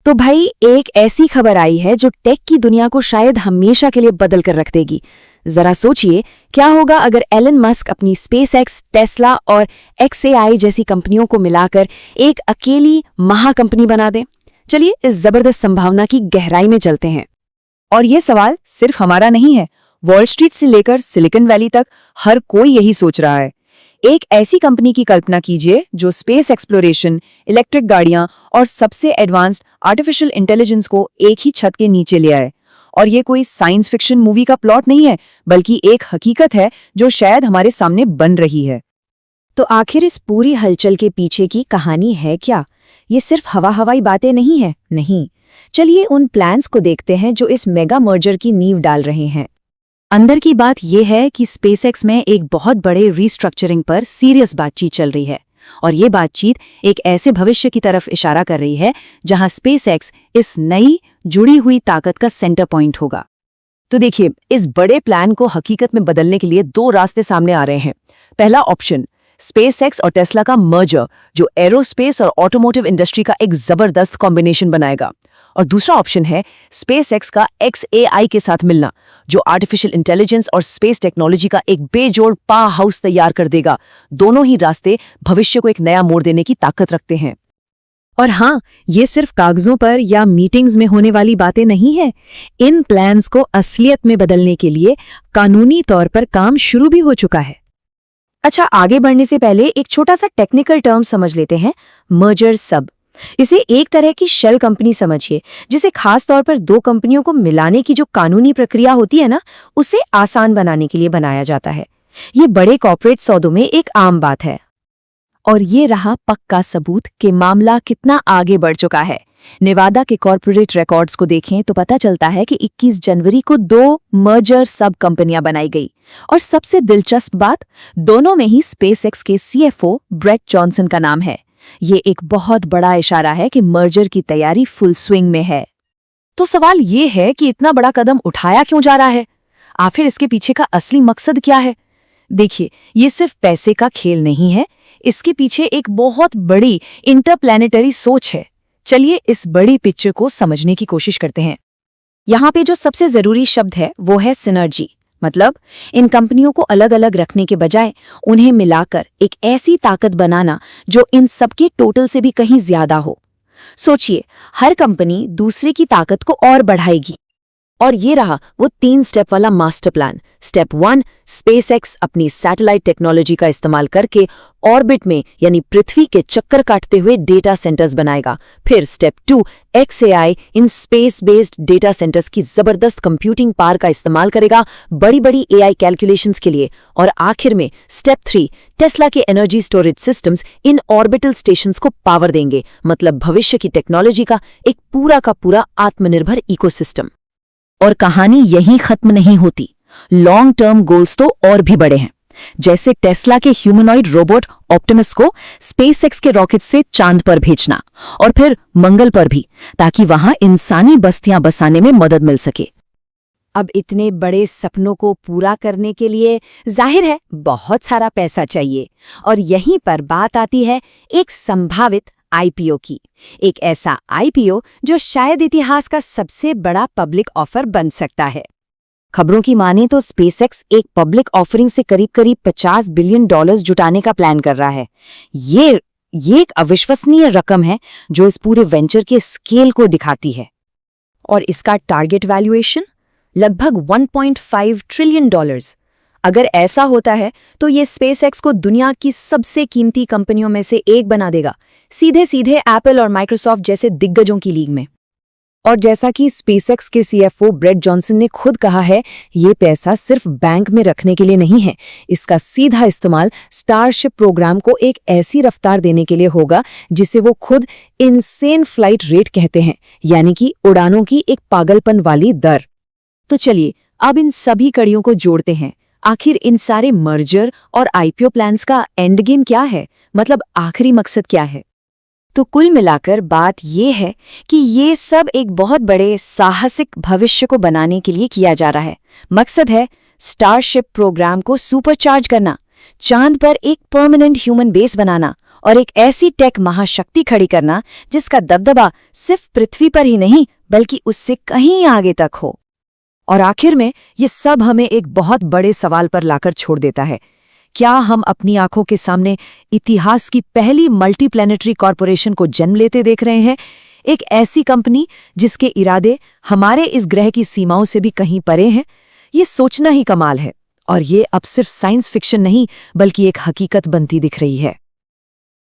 तो भाई एक ऐसी खबर आई है जो टेक की दुनिया को शायद हमेशा के लिए बदल कर रख देगी। जरा सोचिए क्या होगा अगर एलन मस्क अपनी स्पेसएक्स, टेस्ला और XAI जैसी कंपनियों को मिलाकर एक अकेली महाकंपनी बना दें। चलिए इस जबरदस्त संभावना की गहराई में चलते हैं। और ये सवाल सिर्फ हमारा नहीं है, वॉल स्ट्रीट से लेकर सिलिकॉन वैली तक हर कोई यही सोच रहा है। एक ऐसी कंपनी की कल्पना कीजिए जो स्पेस एक्सप्लोरेशन, इलेक्ट्रिक गाड़ियां और सबसे एडवांस्ड आर्टिफिशियल इंटेलिजेंस को एक ही छत के नीचे ले आए। और ये कोई साइंस फिक्शन मूवी का प्लॉट नहीं है, बल्कि एक हकीकत है जो शायद हमारे सामने बन रही है। तो आखिर इस पूरी हलचल के पीछे की कहानी है क्या? ये सिर्फ हवाई बातें नहीं है, नहीं। चलिए उन प्लान्स को देखते हैं जो इस मेगा मर्जर की नींव डाल रहे हैं। अंदर की बात यह है कि स्पेसएक्स में एक बहुत बड़े रीस्ट्रक्चरिंग पर सीरियस बातचीत चल रही है, और ये बातचीत एक ऐसे भविष्य की तरफ इशारा कर रही है जहां स्पेसएक्स इस नई जुड़ी हुई ताकत का सेंटर पॉइंट होगा। तो देखिए, इस बड़े प्लान को हकीकत में बदलने के लिए दो रास्ते सामने आ रहे हैं। पहला ऑप्शन, स्पेसएक्स और टेस्ला का मर्जर, जो एरोस्पेस और ऑटोमोटिव इंडस्ट्री का एक जबरदस्त कॉम्बिनेशन बनाएगा। और दूसरा ऑप्शन है स्पेसएक्स का XAI के साथ मिलना, जो आर्टिफिशियल इंटेलिजेंस और स्पेस टेक्नोलॉजी का एक बेजोड़ पावर हाउस तैयार कर देगा। दोनों ही रास्ते भविष्य को एक नया मोड़ देने की ताकत रखते हैं। और हाँ, ये सिर्फ कागजों पर या मीटिंग्स में होने वाली बातें नहीं है। इन प्लान्स को असलियत में बदलने के लिए कानूनी तौर पर काम शुरू भी हो चुका है। अच्छा, आगे बढ़ने से पहले एक छोटा सा टेक्निकल टर्म समझ लेते हैं, मर्जर सब। इसे एक तरह की शेल कंपनी समझिए, जिसे खास तौर पर दो कंपनियों को मिलाने की जो कानूनी प्रक्रिया होती है ना, उसे आसान बनाने के लिए बनाया जाता है। ये बड़े कॉर्पोरेट सौदों में एक आम बात है। और ये रहा पक्का सबूत कि मामला कितना आगे बढ़ चुका है। नेवादा के कॉर्पोरेट रिकॉर्ड्स को देखें तो पता चलता है कि 21 जनवरी को 2 मर्जर सब कंपनियां बनाई गई। और सबसे दिलचस्प बात, दोनों में ही स्पेसएक्स के CFO ब्रेट जॉनसन का नाम है। ये एक बहुत बड़ा इशारा है कि मर्जर की तैयारी फुल स्विंग में है। तो सवाल ये है कि इतना बड़ा कदम उठाया क्यों जा रहा है? आखिर इसके पीछे का असली मकसद क्या है? देखिए, ये सिर्फ पैसे का खेल नहीं है, इसके पीछे एक बहुत बड़ी इंटरप्लैनेटरी सोच है। चलिए इस बड़ी पिक्चर को समझने की कोशिश करते हैं। यहाँ पे जो सबसे जरूरी शब्द है वो है सिनर्जी। मतलब इन कंपनियों को अलग अलग रखने के बजाय उन्हें मिलाकर एक ऐसी ताकत बनाना जो इन सबके टोटल से भी कहीं ज्यादा हो। सोचिए, हर कंपनी दूसरे की ताकत को और बढ़ाएगी। और ये रहा वो 3 स्टेप वाला मास्टर प्लान। स्टेप 1, स्पेसएक्स अपनी सैटेलाइट टेक्नोलॉजी का इस्तेमाल करके ऑर्बिट में यानी पृथ्वी के चक्कर काटते हुए डेटा सेंटर्स बनाएगा। फिर step 2, XAI in space based data centres की जबरदस्त कंप्यूटिंग पावर का इस्तेमाल करेगा बड़ी बड़ी AI कैलकुलेशंस के लिए। और आखिर में स्टेप 3, टेस्ला के energy storage systems in orbital stations को पावर देंगे। मतलब भविष्य की टेक्नोलॉजी का एक पूरा का पूरा आत्मनिर्भर इकोसिस्टम। और कहानी यहीं खत्म नहीं होती। लॉन्ग टर्म गोल्स तो और भी बड़े हैं। जैसे टेस्ला के ह्यूमनॉइड रोबोट ऑप्टिमस को स्पेसएक्स के रॉकेट से चांद पर भेजना, और फिर मंगल पर भी, ताकि वहां इंसानी बस्तियां बसाने में मदद मिल सके। अब इतने बड़े सपनों को पूरा करने के लिए जाहिर है बहुत सारा पैसा चाहिए। और यहीं पर बात आती है एक संभावित IPO की। एक ऐसा IPO जो शायद इतिहास का सबसे बड़ा पब्लिक ऑफर बन सकता है। खबरों की माने तो स्पेसएक्स एक पब्लिक ऑफरिंग से करीब $50 बिलियन जुटाने का प्लान कर रहा है। ये एक अविश्वसनीय रकम है जो इस पूरे वेंचर के स्केल को दिखाती है। और इसका टारगेट वैल्यूएशन लगभग $1.5 ट्रिलियन। अगर ऐसा होता है तो ये स्पेसएक्स को दुनिया की सबसे कीमती कंपनियों में से एक बना देगा, सीधे सीधे एप्पल और माइक्रोसॉफ्ट जैसे दिग्गजों की लीग में। और जैसा कि स्पेसएक्स के CFO ब्रेट जॉनसन ने खुद कहा है, ये पैसा सिर्फ बैंक में रखने के लिए नहीं है, इसका सीधा इस्तेमाल स्टारशिप प्रोग्राम को एक ऐसी रफ्तार देने के लिए होगा जिसे वो खुद इनसेन फ्लाइट रेट कहते हैं, यानी कि उड़ानों की एक पागलपन वाली दर। तो चलिए अब इन सभी कड़ियों को जोड़ते हैं। आखिर इन सारे मर्जर और IPO प्लान्स का एंड गेम क्या है? मतलब आखिरी मकसद क्या है? तो कुल मिलाकर बात ये है कि ये सब एक बहुत बड़े साहसिक भविष्य को बनाने के लिए किया जा रहा है। मकसद है स्टारशिप प्रोग्राम को सुपरचार्ज करना, चांद पर एक परमानेंट ह्यूमन बेस बनाना और एक ऐसी टेक महाशक्ति खड़ी करना जिसका दबदबा सिर्फ पृथ्वी पर ही नहीं बल्कि उससे कहीं आगे तक हो। और आखिर में ये सब हमें एक बहुत बड़े सवाल पर लाकर छोड़ देता है। क्या हम अपनी आंखों के सामने इतिहास की पहली मल्टीप्लैनेटरी कॉरपोरेशन को जन्म लेते देख रहे हैं? एक ऐसी कंपनी जिसके इरादे हमारे इस ग्रह की सीमाओं से भी कहीं परे हैं? ये सोचना ही कमाल है। और ये अब सिर्फ साइंस फिक्शन नहीं बल्कि एक हकीकत बनती दिख रही है।